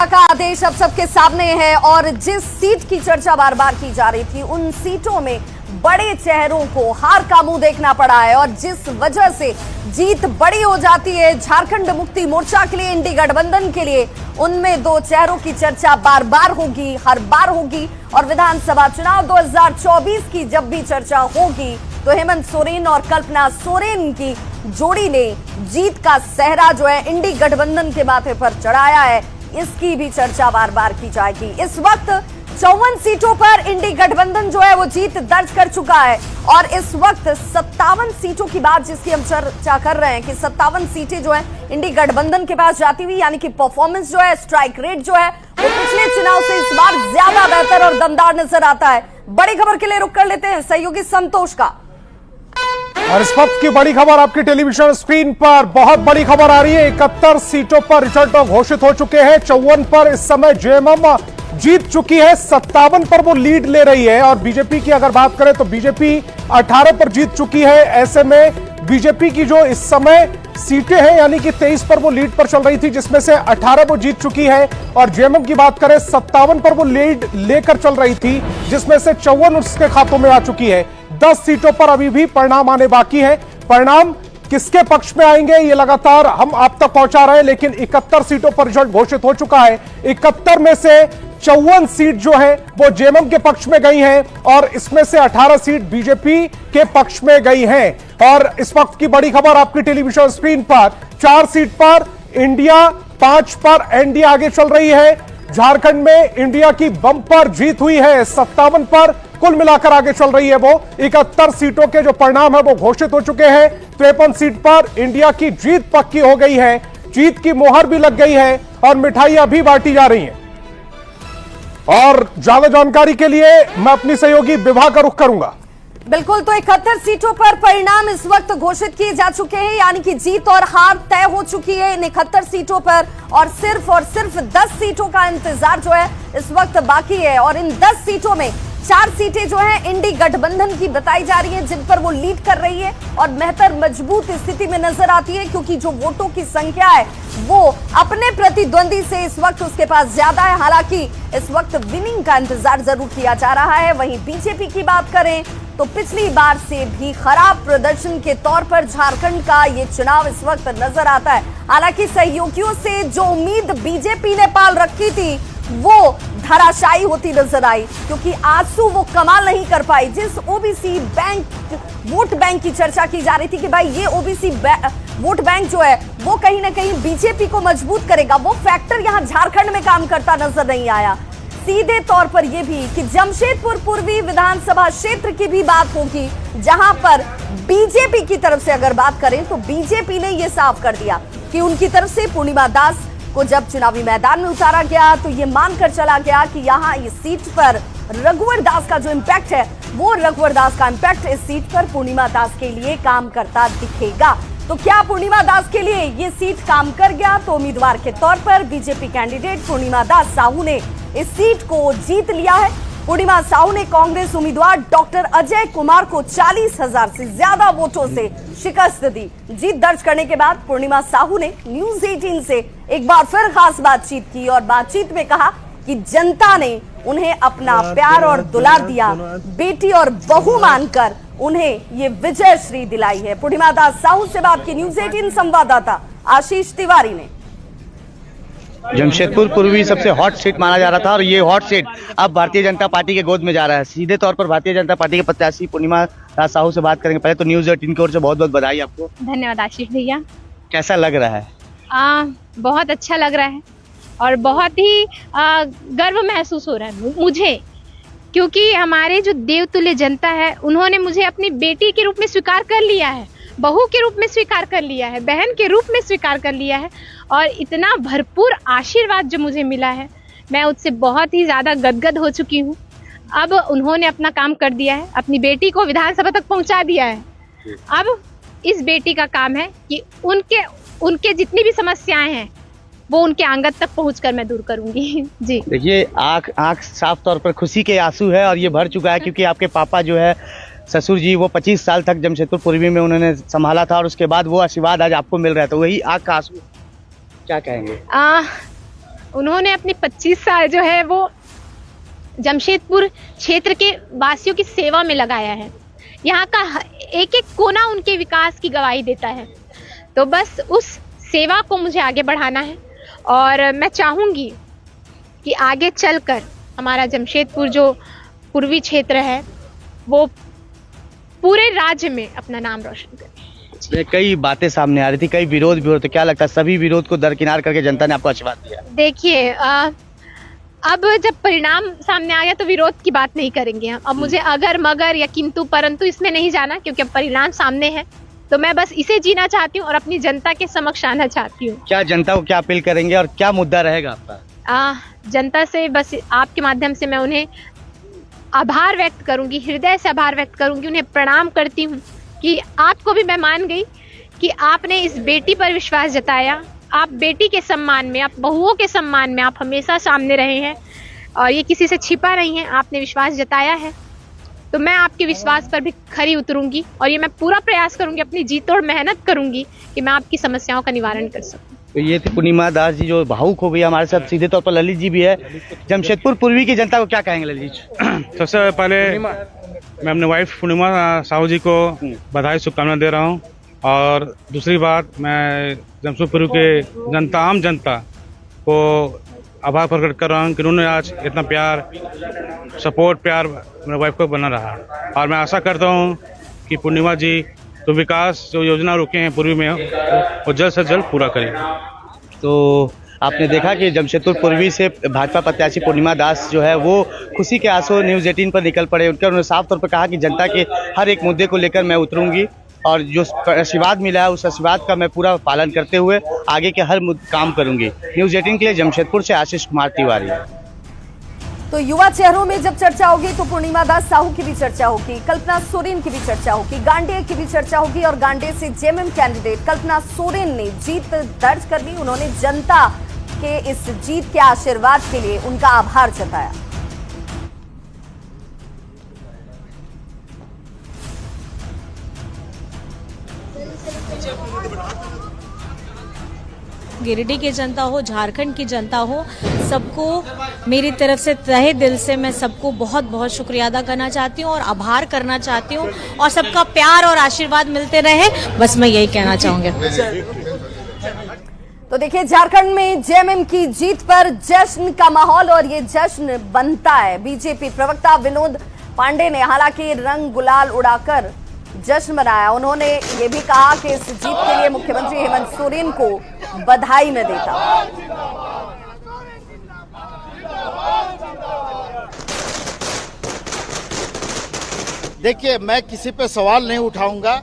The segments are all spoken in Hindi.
का आदेश अब सबके सामने है और जिस सीट की चर्चा बार बार की जा रही थी उन सीटों में बड़े चेहरों को हार का मुंह देखना पड़ा है और जिस वजह से जीत बड़ी हो जाती है झारखंड मुक्ति मोर्चा के लिए, इंडी गठबंधन के लिए, उनमें दो चेहरों की चर्चा बार बार होगी, हर बार होगी। और विधानसभा चुनाव 2024 की जब भी चर्चा होगी तो हेमंत सोरेन और कल्पना सोरेन की जोड़ी ने जीत का सेहरा जो है इंडी गठबंधन के माथे पर चढ़ाया है, इसकी भी चर्चा बार बार की जाएगी। इस वक्त 54 सीटों पर इंडी गठबंधन जो है वो जीत दर्ज कर चुका है और इस वक्त 57 सीटों की बात जिसकी हम चर्चा कर रहे हैं कि 57 सीटें जो है इंडी गठबंधन के पास जाती हुई, यानी कि परफॉर्मेंस जो है, स्ट्राइक रेट जो है वो पिछले चुनाव से इस बार ज्यादा बेहतर और दमदार नजर आता है। बड़ी खबर के लिए रुक कर लेते हैं सहयोगी संतोष का। और इस वक्त की बड़ी खबर आपकी टेलीविजन स्क्रीन पर बहुत बड़ी खबर आ रही है। 71 सीटों पर रिजल्ट घोषित हो चुके हैं। 54 पर इस समय जेएमएम जीत चुकी है, 57 पर वो लीड ले रही है। और बीजेपी की अगर बात करें तो बीजेपी 18 पर जीत चुकी है। ऐसे में बीजेपी की जो इस समय सीटें हैं यानी कि 23 पर वो लीड पर चल रही थी, जिसमें से 18 वो जीत चुकी है। और जेएमएम की बात करें 57 पर वो लीड लेकर चल रही थी, जिसमें से 54 उसके खातों में आ चुकी है। 10 सीटों पर अभी भी परिणाम आने बाकी है। परिणाम किसके पक्ष में आएंगे ये लगातार हम आप तक पहुंचा रहे हैं, लेकिन 71 सीटों पर रिजल्ट घोषित हो चुका है। 71 में से 54 सीट जो है वो जेएमएम के पक्ष में गई हैं और इसमें से 18 सीट बीजेपी के पक्ष में गई हैं। और इस वक्त की बड़ी खबर आपकी टेलीविजन स्क्रीन पर 4 सीट पर इंडिया, 5 पर एनडीए आगे चल रही है। झारखंड में इंडिया की बम्पर जीत हुई है, 57 पर कुल मिलाकर आगे चल रही है वो। 71 सीटों के जो परिणाम है वो घोषित हो चुके हैं। 53 सीट पर इंडिया की जीत पक्की हो गई है, जीत की मोहर भी लग गई है और मिठाइयां भी बांटी जा रही हैं। और ज्यादा जानकारी के लिए मैं अपनी सहयोगी विभा का रुख करूंगा। बिल्कुल, तो 71 सीटों पर परिणाम इस वक्त घोषित किए जा चुके हैं, यानी कि जीत और हार तय हो चुकी है इन 71 सीटों पर और सिर्फ 10 सीटों का इंतजार जो है इस वक्त बाकी है। और इन 10 सीटों में 4 सीटें जो हैं इंडी गठबंधन की बताई जा रही हैं, जिन पर वो लीड कर रही है और बेहतर मजबूत स्थिति में नजर आती है, क्योंकि जो वोटों की संख्या है वो अपने प्रतिद्वंदी से इस वक्त उसके पास ज्यादा है। हालांकि इस वक्त विनिंग का इंतजार जरूर किया जा रहा है। वहीं बीजेपी की बात करें तो पिछली बार से भी खराब प्रदर्शन के तौर पर झारखंड का ये चुनाव इस वक्त नजर आता है। हालांकि सहयोगियों से जो उम्मीद बीजेपी ने पाल रखी थी वो धराशायी होती नजर आई, क्योंकि आंसू वो कमाल नहीं कर पाई। जिस ओबीसी बैंक, वोट बैंक की चर्चा की जा रही थी कि भाई ये ओबीसी वोट बैंक जो है वो कहीं ना कहीं बीजेपी को मजबूत करेगा, वो फैक्टर यहां झारखंड में काम करता नजर नहीं आया। सीधे तौर पर यह भी कि जमशेदपुर पूर्वी विधानसभा क्षेत्र की भी बात होगी, जहां पर बीजेपी की तरफ से अगर बात करें तो बीजेपी ने यह साफ कर दिया कि उनकी तरफ से पूर्णिमा दास को जब चुनावी मैदान में उतारा गया तो ये मानकर चला गया कि यहाँ इस सीट पर रघुवर दास का जो इम्पैक्ट है वो रघुवर दास का इम्पैक्ट इस सीट पर पूर्णिमा दास के लिए काम करता दिखेगा। तो क्या पूर्णिमा दास के लिए ये सीट काम कर गया? तो उम्मीदवार के तौर पर बीजेपी कैंडिडेट पूर्णिमा दास साहू ने इस सीट को जीत लिया है। पूर्णिमा साहू ने कांग्रेस उम्मीदवार डॉक्टर अजय कुमार को 40,000 से ज्यादा वोटों से शिकस्त दी। जीत दर्ज करने के बाद पूर्णिमा साहू ने न्यूज 18 से एक बार फिर खास बातचीत की और बातचीत में कहा कि जनता ने उन्हें अपना प्यार और दुलार दिया, बेटी और बहू मानकर उन्हें ये विजय श्री दिलाई है। पूर्णिमा दास साहू से बात की न्यूज 18 संवाददाता आशीष तिवारी ने। जमशेदपुर पूर्वी सबसे हॉट सीट माना जा रहा था और ये हॉट सीट अब भारतीय जनता पार्टी के गोद में जा रहा है। सीधे तौर पर भारतीय जनता पार्टी के प्रत्याशी पूर्णिमा दास साहू से बात करेंगे। पहले तो न्यूज 18 की ओर से बहुत बहुत बधाई आपको। धन्यवाद आशीष भैया। कैसा लग रहा है? बहुत अच्छा लग रहा है और बहुत ही गर्व महसूस हो रहा है मुझे, क्योंकि हमारे जो देवतुल्य जनता है उन्होंने मुझे अपनी बेटी के रूप में स्वीकार कर लिया है, बहू के रूप में स्वीकार कर लिया है, बहन के रूप में स्वीकार कर लिया है और इतना भरपूर आशीर्वाद जो मुझे मिला है मैं उससे बहुत ही ज़्यादा गदगद हो चुकी हूँ। अब उन्होंने अपना काम कर दिया है, अपनी बेटी को विधानसभा तक पहुँचा दिया है। अब इस बेटी का काम है कि उनके जितनी भी समस्याएं हैं वो उनके आंगन तक पहुंचकर मैं दूर करूंगी। जी देखिए, आंख साफ तौर पर खुशी के आंसू है और ये भर चुका है, क्योंकि आपके पापा जो है ससुर जी वो 25 साल तक जमशेदपुर पूर्वी में उन्होंने संभाला था और उसके बाद वो आशीर्वाद आज आपको मिल रहा है, तो वही आंख का आंसू क्या कहेंगे? उन्होंने अपने 25 साल जो है वो जमशेदपुर क्षेत्र के वासियों की सेवा में लगाया है। यहाँ का एक एक कोना उनके विकास की गवाही देता है। तो बस उस सेवा को मुझे आगे बढ़ाना है और मैं चाहूँगी कि आगे चलकर हमारा जमशेदपुर जो पूर्वी क्षेत्र है वो पूरे राज्य में अपना नाम रोशन करे। कई बातें सामने आ रही थी, कई विरोध भी हो रहे थे, क्या लगता है सभी विरोध को दरकिनार करके जनता ने आपको आशीर्वाद दिया? देखिए, अब जब परिणाम सामने आ गया तो विरोध की बात नहीं करेंगे हम। अब मुझे अगर मगर या किंतु परंतु इसमें नहीं जाना, क्योंकि अब परिणाम सामने है। तो मैं बस इसे जीना चाहती हूँ और अपनी जनता के समक्ष आना चाहती हूँ। क्या जनता को क्या अपील करेंगे और क्या मुद्दा रहेगा आपका? जनता से बस आपके माध्यम से मैं उन्हें आभार व्यक्त करूंगी, हृदय से आभार व्यक्त करूंगी, उन्हें प्रणाम करती हूँ कि आपको भी मैं मान गई कि आपने इस बेटी पर विश्वास जताया। आप बेटी के सम्मान में, आप बहुओं के सम्मान में आप हमेशा सामने रहे हैं और ये किसी से छिपा नहीं है, आपने विश्वास जताया है। तो मैं आपके विश्वास पर भी खरी उतरूंगी और ये मैं पूरा प्रयास करूंगी, अपनी जी तोड़ मेहनत करूंगी कि मैं आपकी समस्याओं का निवारण कर सकूं। तो ये थी पूर्णिमा दास जी जो भावुक हो गई। हमारे साथ सीधे तौर पर ललित जी भी है। जमशेदपुर पूर्वी की जनता को क्या कहेंगे ललित जी? सबसे पहले मैं अपने वाइफ पूर्णिमा साहू जी को बधाई शुभकामनाएं दे रहा हूँ और दूसरी बात, मैं जमशेदपुर के जनता, आम जनता को आभार प्रकट कर रहा हूँ कि उन्होंने आज इतना प्यार, सपोर्ट, प्यार मेरे वाइफ को बना रहा। और मैं आशा करता हूँ कि पूर्णिमा जी तो विकास जो योजना रुके हैं पूर्वी में वो जल्द से जल्द पूरा करें। तो आपने देखा कि जमशेदपुर पूर्वी से भाजपा प्रत्याशी पूर्णिमा दास जो है वो खुशी के आंसू न्यूज़ 18 पर निकल पड़े। उन्होंने साफ तौर पर कहा कि जनता के हर एक मुद्दे को लेकर मैं उतरूंगी और जो आशीर्वाद मिला है उस आशीर्वाद का मैं पूरा पालन करते हुए आगे के हर काम करूंगी। न्यूज़ 18 के लिए जमशेदपुर से आशीष कुमार तिवारी। तो युवा चेहरों में जब चर्चा होगी तो पूर्णिमा दास साहू की भी चर्चा होगी, कल्पना सोरेन की भी चर्चा होगी, गांडे की भी चर्चा होगी और गांडे से जेएमएम कैंडिडेट कल्पना सोरेन ने जीत दर्ज कर ली। उन्होंने जनता के इस जीत के आशीर्वाद के लिए उनका आभार जताया। गिरिडीह की जनता हो, झारखंड की जनता हो, सबको मेरी तरफ से तहे दिल से मैं सबको बहुत बहुत शुक्रिया अदा करना चाहती हूँ और आभार करना चाहती हूँ और सबका प्यार और आशीर्वाद मिलते रहे, बस मैं यही कहना चाहूंगी। तो देखिए, झारखंड में जेएमएम की जीत पर जश्न का माहौल और ये जश्न बनता है। बीजेपी प्रवक्ता विनोद पांडे ने हालांकि रंग गुलाल उड़ाकर जश्न मनाया। उन्होंने ये भी कहा कि इस जीत के लिए मुख्यमंत्री हेमंत सोरेन को बधाई मैं देता हूं। देखिए, मैं किसी पे सवाल नहीं उठाऊंगा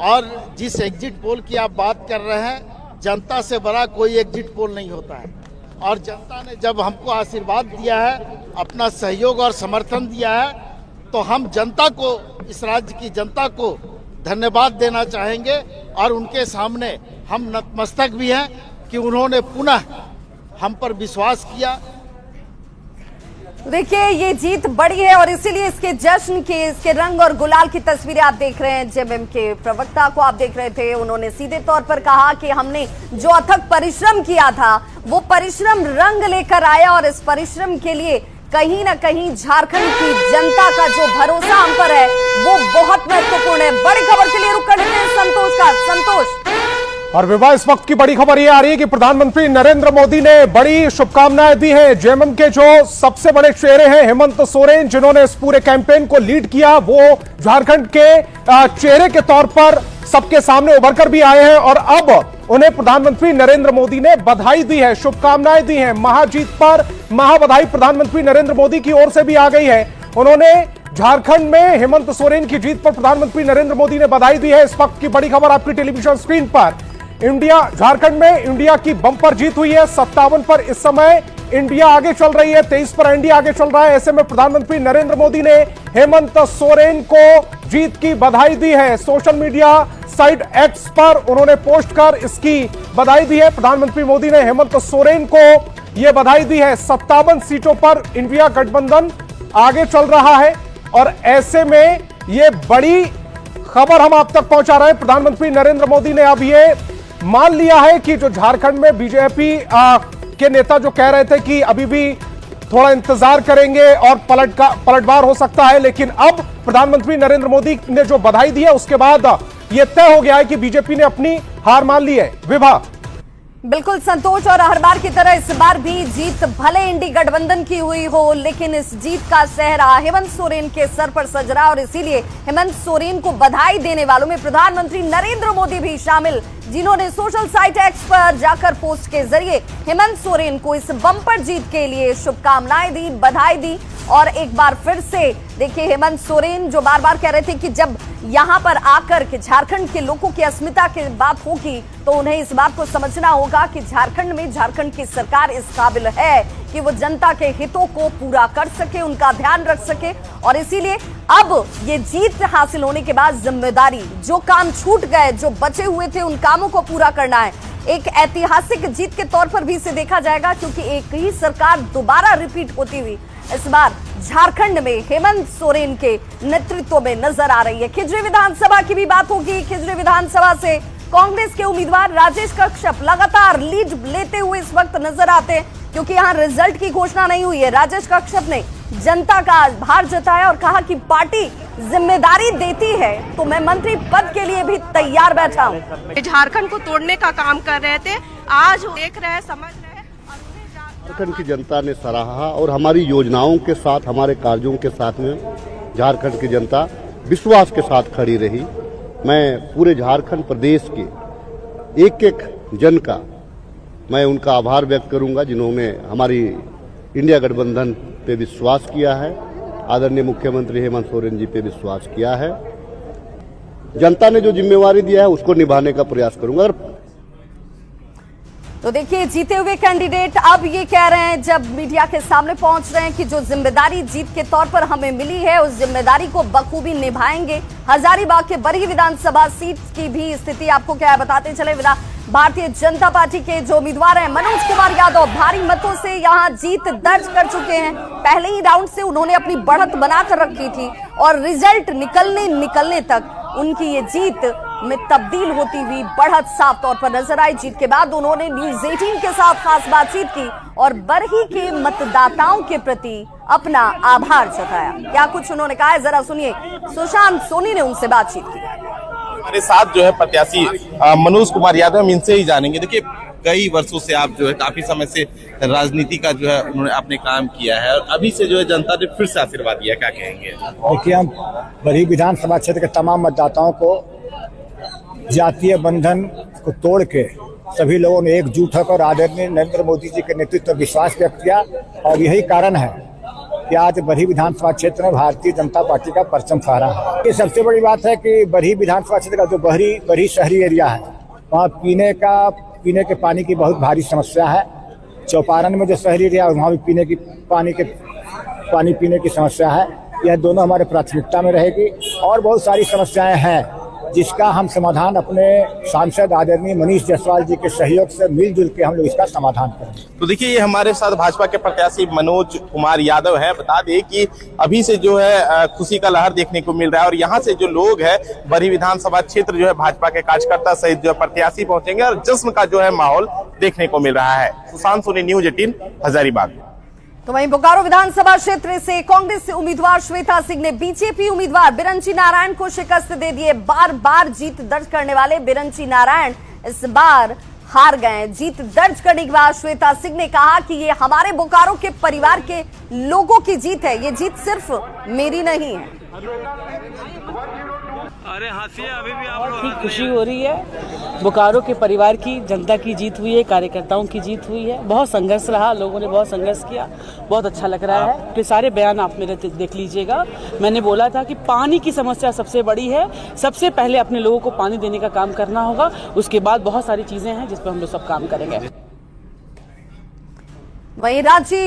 और जिस एग्जिट पोल की आप बात कर रहे हैं, जनता से बड़ा कोई एग्जिट पोल नहीं होता है और जनता ने जब हमको आशीर्वाद दिया है, अपना सहयोग और समर्थन दिया है, तो हम जनता को, इस राज्य की जनता को धन्यवाद देना चाहेंगे और उनके सामने हम नतमस्तक भी हैं कि उन्होंने पुनः हम पर विश्वास किया। देखिए, ये जीत बड़ी है और इसीलिए इसके जश्न के, इसके रंग और गुलाल की तस्वीरें आप देख रहे हैं। जेएमएम के प्रवक्ता को आप देख रहे थे, उन्होंने सीधे तौर पर कहा कि हमने जो अथक परिश्रम किया था वो परिश्रम रंग लेकर आया और इस परिश्रम के लिए कहीं ना कहीं झारखंड की जनता का जो भरोसा हम पर है वो बहुत महत्वपूर्ण है। बड़ी खबर के लिए रुक कर लेते हैं संतोष का। संतोष, और विवाह इस वक्त की बड़ी खबर यह आ रही है कि प्रधानमंत्री नरेंद्र मोदी ने बड़ी शुभकामनाएं दी हैं। जेएमएम के जो सबसे बड़े चेहरे हैं हेमंत सोरेन, जिन्होंने इस पूरे कैंपेन को लीड किया, वो झारखंड के चेहरे के तौर पर सबके सामने उभर कर भी आए हैं और अब उन्हें प्रधानमंत्री नरेंद्र मोदी ने बधाई दी है, शुभकामनाएं दी हैं। महाजीत पर महाबधाई प्रधानमंत्री नरेंद्र मोदी की ओर से भी आ गई है। उन्होंने झारखंड में हेमंत सोरेन की जीत पर प्रधानमंत्री नरेंद्र मोदी ने बधाई दी है। इस वक्त की बड़ी खबर आपकी टेलीविजन स्क्रीन पर। झारखंड में इंडिया की बंपर जीत हुई है। 57 पर इस समय इंडिया आगे चल रही है, 23 पर इंडिया आगे चल रहा है। ऐसे में प्रधानमंत्री नरेंद्र मोदी ने हेमंत सोरेन को जीत की बधाई दी है। सोशल मीडिया साइट एक्स पर उन्होंने पोस्ट कर इसकी बधाई दी है। प्रधानमंत्री मोदी ने हेमंत सोरेन को यह बधाई दी है। 57 सीटों पर इंडिया गठबंधन आगे चल रहा है और ऐसे में यह बड़ी खबर हम आप तक पहुंचा रहे हैं। प्रधानमंत्री नरेंद्र मोदी ने अब यह मान लिया है कि जो झारखंड में बीजेपी के नेता जो कह रहे थे कि अभी भी थोड़ा इंतजार करेंगे और पलटवार हो सकता है, लेकिन अब प्रधानमंत्री नरेंद्र मोदी ने जो बधाई दी है उसके बाद यह तय हो गया है कि बीजेपी ने अपनी हार मान ली है। विभा। बिल्कुल संतोष, और हर बार की तरह इस बार भी जीत भले इंडी गठबंधन की हुई हो, लेकिन इस जीत का सेहरा हेमंत सोरेन के सर पर सज रहा, और इसीलिए हेमंत सोरेन को बधाई देने वालों में प्रधानमंत्री नरेंद्र मोदी भी शामिल, जिन्होंने सोशल साइट एक्स पर जाकर पोस्ट के जरिए हेमंत सोरेन को इस बम्पर जीत के लिए शुभकामनाएं दी, बधाई दी। और एक बार फिर से देखिए, हेमंत सोरेन जो बार बार कह रहे थे कि जब यहां पर आकर के झारखंड के लोगों की अस्मिता की बात होगी तो उन्हें इस बात को समझना होगा कि झारखंड में झारखंड की सरकार इस काबिल है कि वो जनता के हितों को पूरा कर सके, उनका ध्यान रख सके। और इसीलिए अब ये जीत हासिल होने के बाद जिम्मेदारी, जो काम छूट गए, जो बचे हुए थे, उन कामों को पूरा करना है। एक ऐतिहासिक जीत के तौर पर भी इसे देखा जाएगा, क्योंकि एक ही सरकार दोबारा रिपीट होती हुई इस बार झारखंड में हेमंत सोरेन के नेतृत्व में नजर आ रही है। खिजरी विधानसभा की भी बात होगी। खिजरी विधानसभा से कांग्रेस के उम्मीदवार राजेश कश्यप लगातार लीड लेते हुए इस वक्त नजर आते हैं, क्योंकि यहां रिजल्ट की घोषणा नहीं हुई है। राजेश कश्यप ने जनता का आभार जताया और कहा कि पार्टी जिम्मेदारी देती है तो मैं मंत्री पद के लिए भी तैयार बैठा हूं। झारखंड को तोड़ने का काम कर रहे थे, आज देख रहे, समझ रहे। झारखंड की जनता ने सराहा और हमारी योजनाओं के साथ, हमारे कार्यों के साथ में झारखंड की जनता विश्वास के साथ खड़ी रही। मैं पूरे झारखंड प्रदेश के एक एक जन का मैं उनका आभार व्यक्त करूंगा, जिन्होंने हमारी इंडिया गठबंधन पे विश्वास किया है, आदरणीय मुख्यमंत्री हेमंत सोरेन जी पे विश्वास किया है। जनता ने जो जिम्मेवारी दिया है उसको निभाने का प्रयास करूंगा। तो देखिए, जीते हुए कैंडिडेट अब ये कह रहे हैं, जब मीडिया के सामने पहुंच रहे हैं, कि जो जिम्मेदारी जीत के तौर पर हमें मिली है उस जिम्मेदारी को बखूबी निभाएंगे। हजारीबाग के बरही विधानसभा सीट की भी स्थिति आपको क्या है बताते चले। भारतीय जनता पार्टी के जो उम्मीदवार हैं मनोज कुमार यादव भारी मतों से यहां जीत दर्ज कर चुके हैं। पहले ही राउंड से उन्होंने अपनी बढ़त बनाकर रखी थी और रिजल्ट निकलने तक उनकी ये जीत में तब्दील होती हुई बढ़त साफ तौर पर नजर आई। जीत के बाद उन्होंने न्यूज़ 18 के साथ खास बातचीत की और बरही के मतदाताओं के प्रति अपना आभार जताया। क्या कुछ उन्होंने कहा है, जरा सुनिए। सुशांत सोनी ने उनसे बातचीत की। हमारे साथ जो है प्रत्याशी मनोज कुमार यादव, हम इनसे ही जानेंगे। देखिए, कई वर्षों से आप जो है काफी समय से राजनीति का जो है उन्होंने आपने काम किया है और अभी से जो है जनता ने फिर से आशीर्वाद दिया, क्या कहेंगे? देखिए, हम बरही विधानसभा क्षेत्र के तमाम मतदाताओं को जातीय बंधन को तोड़ के सभी लोगों ने एकजुट होकर आदरणीय नरेंद्र मोदी जी के नेतृत्व में विश्वास व्यक्त किया और यही कारण है कि आज बरही विधानसभा क्षेत्र में भारतीय जनता पार्टी का परचम फहरा है। ये सबसे बड़ी बात है कि बरही विधानसभा क्षेत्र का जो बरही शहरी एरिया है, वहाँ पीने के पानी की बहुत भारी समस्या है। चौपारण में जो शहरी एरिया है वहाँ भी पानी पीने की समस्या है। यह दोनों हमारे प्राथमिकता में रहेगी और बहुत सारी समस्याएं हैं जिसका हम समाधान अपने सांसद आदरणीय मनीष जायसवाल जी के सहयोग से मिलजुल के हम लोग इसका समाधान करेंगे। तो देखिए, ये हमारे साथ भाजपा के प्रत्याशी मनोज कुमार यादव है। बता दें कि अभी से जो है खुशी का लहर देखने को मिल रहा है और यहाँ से जो लोग है बरही विधानसभा क्षेत्र जो है भाजपा के कार्यकर्ता सहित जो प्रत्याशी पहुंचेंगे और जश्न का जो है माहौल देखने को मिल रहा है। सुशांत सोनी, न्यूज़ 18, हजारीबाग। तो वहीं बोकारो विधानसभा क्षेत्र से कांग्रेस उम्मीदवार श्वेता सिंह ने बीजेपी उम्मीदवार बिरंची नारायण को शिकस्त दे दी है। बार बार जीत दर्ज करने वाले बिरंची नारायण इस बार हार गए। जीत दर्ज करने के बाद श्वेता सिंह ने कहा कि ये हमारे बोकारो के परिवार के लोगों की जीत है, ये जीत सिर्फ मेरी नहीं है। अरे हंसिए, अभी भी आप लोग खुशी हो रही है। बोकारो के परिवार की, जनता की जीत हुई है, कार्यकर्ताओं की जीत हुई है। बहुत संघर्ष रहा, लोगों ने बहुत संघर्ष किया, बहुत अच्छा लग रहा है। तो सारे बयान आप मेरे देख लीजिएगा। मैंने बोला था कि पानी की समस्या सबसे बड़ी है, सबसे पहले अपने लोगों को पानी देने का काम करना होगा, उसके बाद बहुत सारी चीजें हैं जिस पर हम लोग सब काम करेंगे। वहीं रांची